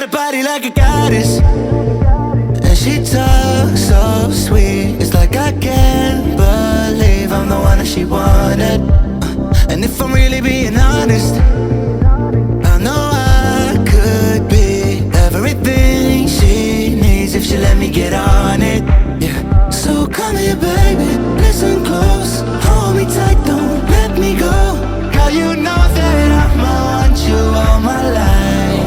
a body like a goddess, and she talks so sweet. It's like I can't believe I'm the one that she wanted. And if I'm really being honest, I know I could be everything she needs if she let me get on it. Yeah. So come here, baby, listen close, hold me tight, don't let me go. Girl, you know that I'ma want you all my life,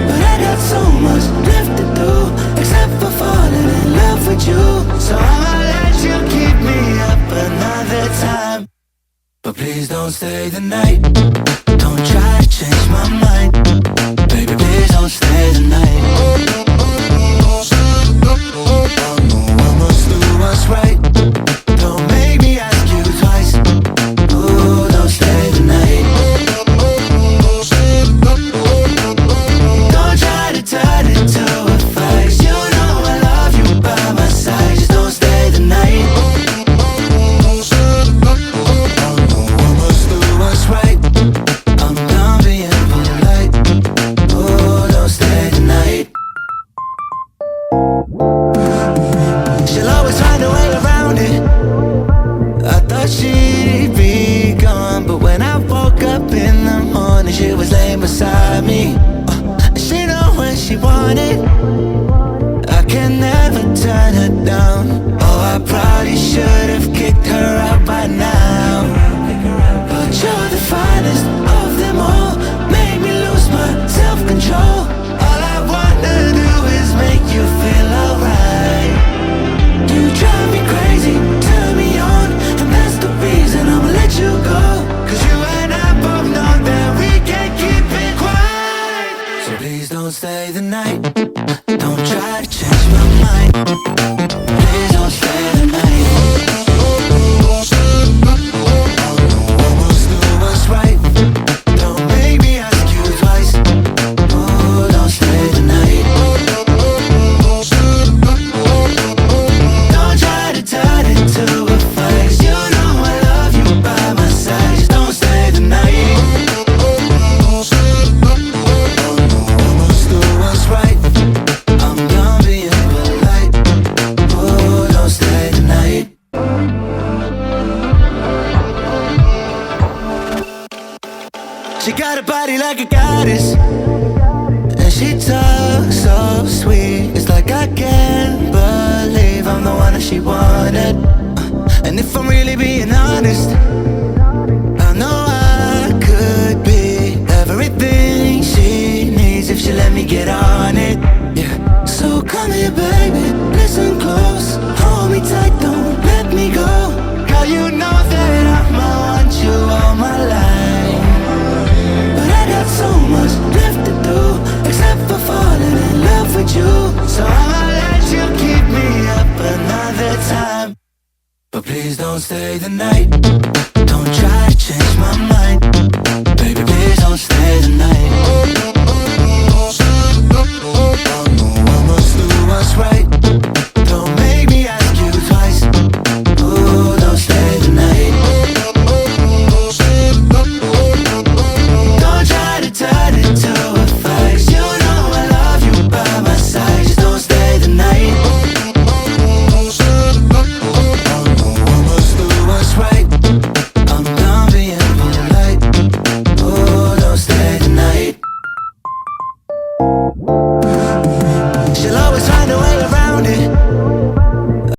but I got so much left to do, except for falling in love with you. So I'ma let you keep me up another time, but please don't stay the night. Don't try to change my mind, baby, please don't stay the night. I'ma do what's right, don't make me ask you twice. Ooh, don't stay the night. Don't try to turn it to a fight. You know I love you by my side, just don't stay the night. I'ma do what's right, I'm done being polite. Ooh, don't stay the night. She'll always find a way around it. I thought she'd be gone, but when I woke up in the morning, she was laying beside me. She know when she wanted, I can never turn her down. Oh, I probably should've kicked her out by now, but you're the finest of them all, made me lose my self-control. All I wanna do is make you feel alright. You drive me crazy, turn me on, and that's the reason I'ma let you go. Cause you and I both know that we can't keep it quiet. So please don't stay the night, don't try to change my mind. Please don't stay the night. Almost do what's right, don't make me ask you twice. Oh, don't stay the night. Don't try to turn it to a fight. You know I love you by my side, just don't stay the night. Almost do what's right, I'm done being polite. Oh, don't stay the night. She got a body like a goddess, and she talks so sweet. It's like I can't believe I'm the one that she wanted. And if I'm really being honest, I know I could be everything she needs if she let me get on it. Yeah. So come here, baby, listen close, hold me tight, don't let me go. Girl, you know that I'ma want you all my life, but I got so much left to do, except for falling in love with you. So I'ma let you keep me up another time, but please don't stay the night. Don't try to change my mind, baby, please don't stay the night. I'ma do what's right, don't make me ask you twice. Ooh, don't stay the night. Don't try to turn it to a fight. You know I love you by my side, just don't stay the night. I'ma do what's right, I'm done being polite. Oh, don't stay the night.